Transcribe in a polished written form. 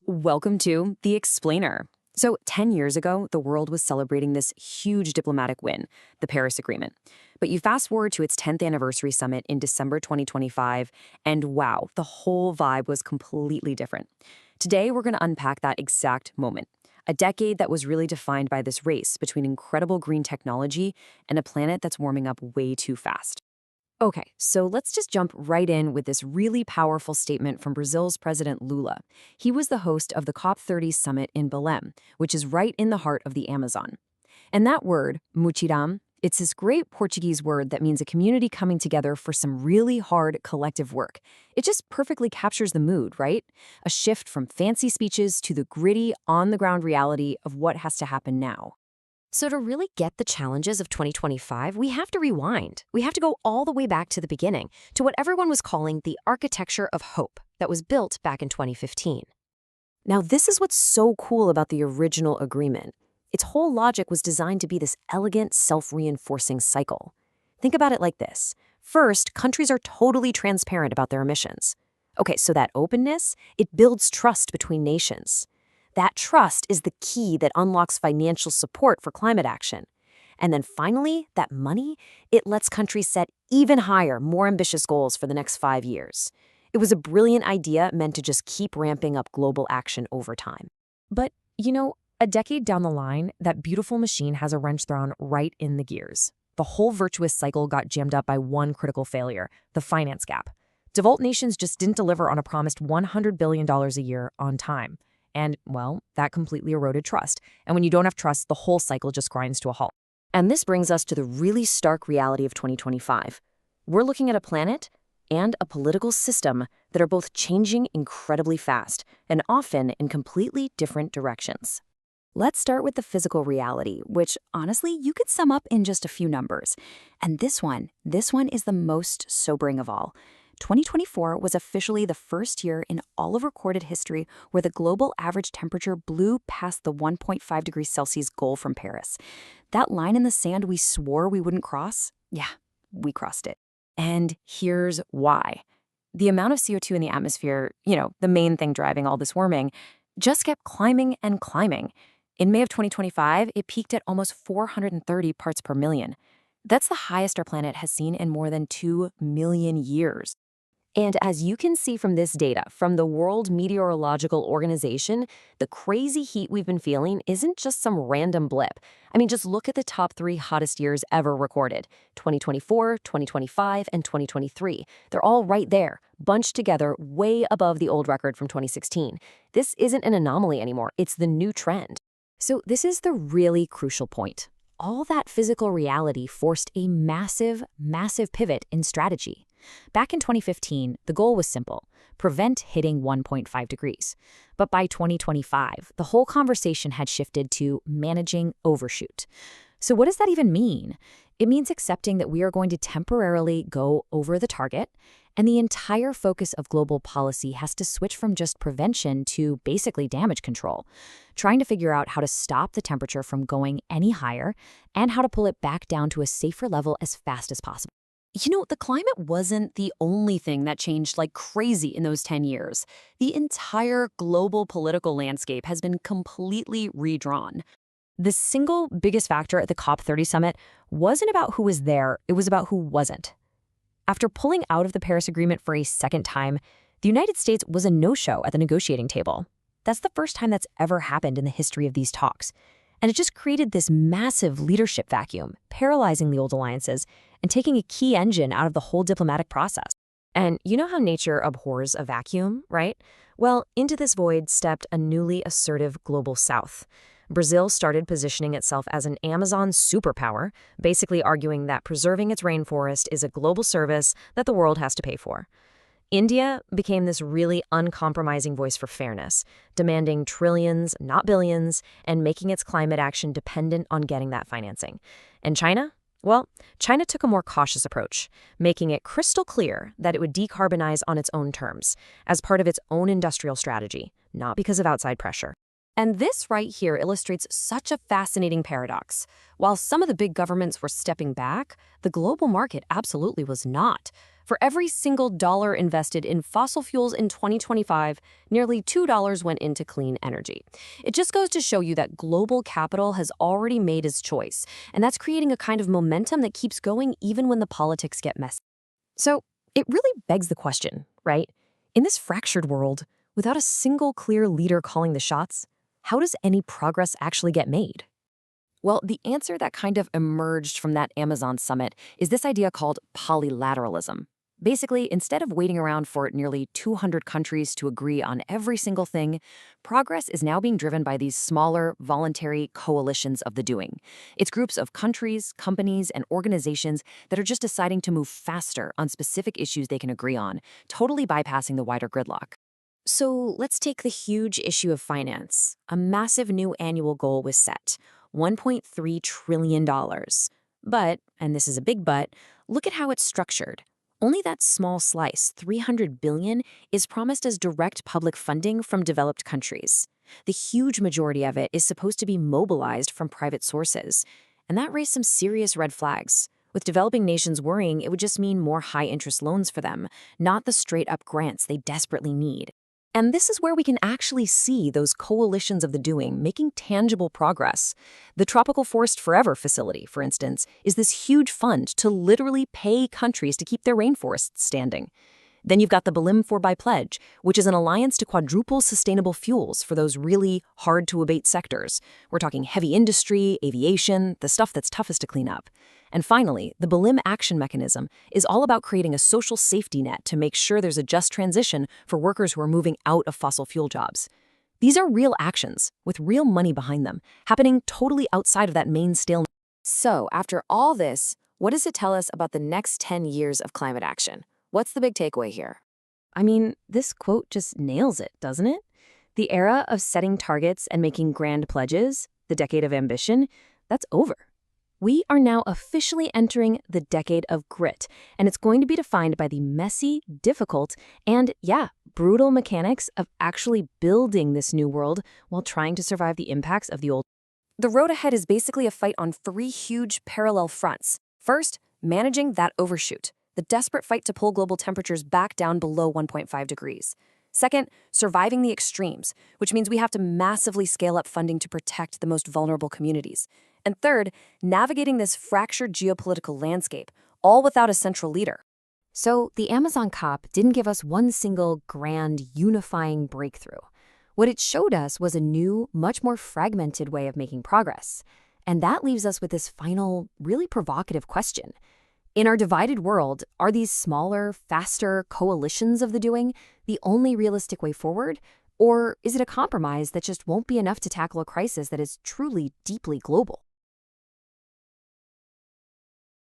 Welcome to The Explainer. So, 10 years ago, the world was celebrating this huge diplomatic win, the Paris Agreement. But you fast forward to its 10th anniversary summit in December 2025, and wow, the whole vibe was completely different. Today, we're going to unpack that exact moment. A decade that was really defined by this race between incredible green technology and a planet that's warming up way too fast. Okay, so let's just jump right in with this really powerful statement from Brazil's President Lula. He was the host of the COP30 summit in Belém, which is right in the heart of the Amazon. And that word, Mutirão, it's this great Portuguese word that means a community coming together for some really hard collective work. It just perfectly captures the mood, right? A shift from fancy speeches to the gritty, on-the-ground reality of what has to happen now. So to really get the challenges of 2025, we have to rewind. We have to go all the way back to the beginning, to what everyone was calling the architecture of hope that was built back in 2015. Now, this is what's so cool about the original agreement. Its whole logic was designed to be this elegant, self-reinforcing cycle. Think about it like this. First, countries are totally transparent about their emissions. Okay, so that openness, it builds trust between nations. That trust is the key that unlocks financial support for climate action. And then finally, that money, it lets countries set even higher, more ambitious goals for the next 5 years. It was a brilliant idea meant to just keep ramping up global action over time. But, a decade down the line, that beautiful machine has a wrench thrown right in the gears. The whole virtuous cycle got jammed up by one critical failure, the finance gap. Developed nations just didn't deliver on a promised $100 billion a year on time. And, well, that completely eroded trust. And when you don't have trust, the whole cycle just grinds to a halt. And this brings us to the really stark reality of 2025. We're looking at a planet and a political system that are both changing incredibly fast and often in completely different directions. Let's start with the physical reality, which honestly you could sum up in just a few numbers. And this one is the most sobering of all. 2024 was officially the first year in all of recorded history where the global average temperature blew past the 1.5 degrees Celsius goal from Paris. That line in the sand we swore we wouldn't cross, yeah, we crossed it. And here's why. The amount of CO2 in the atmosphere, the main thing driving all this warming, just kept climbing and climbing. In May of 2025, it peaked at almost 430 parts per million. That's the highest our planet has seen in more than 2 million years. And as you can see from this data from the World Meteorological Organization, the crazy heat we've been feeling isn't just some random blip. I mean, just look at the top 3 hottest years ever recorded: 2024, 2025, and 2023. They're all right there, bunched together way above the old record from 2016. This isn't an anomaly anymore. It's the new trend. So this is the really crucial point. All that physical reality forced a massive, massive pivot in strategy. Back in 2015, the goal was simple: prevent hitting 1.5 degrees. But by 2025, the whole conversation had shifted to managing overshoot. So what does that even mean? It means accepting that we are going to temporarily go over the target, and the entire focus of global policy has to switch from just prevention to basically damage control, trying to figure out how to stop the temperature from going any higher and how to pull it back down to a safer level as fast as possible. The climate wasn't the only thing that changed like crazy in those 10 years. The entire global political landscape has been completely redrawn. The single biggest factor at the COP30 summit wasn't about who was there, it was about who wasn't. After pulling out of the Paris Agreement for a second time, the United States was a no-show at the negotiating table. That's the first time that's ever happened in the history of these talks. And it just created this massive leadership vacuum, paralyzing the old alliances and taking a key engine out of the whole diplomatic process. And you know how nature abhors a vacuum, right? Well, into this void stepped a newly assertive global south. Brazil started positioning itself as an Amazon superpower, basically arguing that preserving its rainforest is a global service that the world has to pay for. India became this really uncompromising voice for fairness, demanding trillions, not billions, and making its climate action dependent on getting that financing. And China? Well, China took a more cautious approach, making it crystal clear that it would decarbonize on its own terms, as part of its own industrial strategy, not because of outside pressure. And this right here illustrates such a fascinating paradox. While some of the big governments were stepping back, the global market absolutely was not. For every single dollar invested in fossil fuels in 2025, nearly $2 went into clean energy. It just goes to show you that global capital has already made its choice, and that's creating a kind of momentum that keeps going even when the politics get messy. So it really begs the question, right? In this fractured world, without a single clear leader calling the shots, how does any progress actually get made? Well, the answer that kind of emerged from that Amazon summit is this idea called polylateralism. Basically, instead of waiting around for nearly 200 countries to agree on every single thing, progress is now being driven by these smaller, voluntary coalitions of the doing. It's groups of countries, companies, and organizations that are just deciding to move faster on specific issues they can agree on, totally bypassing the wider gridlock. So let's take the huge issue of finance. A massive new annual goal was set, $1.3 trillion. But, and this is a big but, look at how it's structured. Only that small slice, $300 billion, is promised as direct public funding from developed countries. The huge majority of it is supposed to be mobilized from private sources. And that raised some serious red flags. With developing nations worrying, it would just mean more high-interest loans for them, not the straight-up grants they desperately need. And this is where we can actually see those coalitions of the doing making tangible progress. The Tropical Forest Forever facility, for instance, is this huge fund to literally pay countries to keep their rainforests standing. Then you've got the Balim 4x Pledge, which is an alliance to quadruple sustainable fuels for those really hard-to-abate sectors. We're talking heavy industry, aviation, the stuff that's toughest to clean up. And finally, the Balim Action Mechanism is all about creating a social safety net to make sure there's a just transition for workers who are moving out of fossil fuel jobs. These are real actions, with real money behind them, happening totally outside of that main stalemate. So, after all this, what does it tell us about the next 10 years of climate action? What's the big takeaway here? I mean, this quote just nails it, doesn't it? The era of setting targets and making grand pledges, the decade of ambition, that's over. We are now officially entering the decade of grit, and it's going to be defined by the messy, difficult, and, brutal mechanics of actually building this new world while trying to survive the impacts of the old. The road ahead is basically a fight on three huge parallel fronts. First, managing that overshoot, the desperate fight to pull global temperatures back down below 1.5 degrees. Second, surviving the extremes, which means we have to massively scale up funding to protect the most vulnerable communities. And third, navigating this fractured geopolitical landscape, all without a central leader. So the Amazon COP didn't give us one single grand unifying breakthrough. What it showed us was a new, much more fragmented way of making progress. And that leaves us with this final, really provocative question. In our divided world, are these smaller, faster coalitions of the doing the only realistic way forward? Or is it a compromise that just won't be enough to tackle a crisis that is truly deeply global?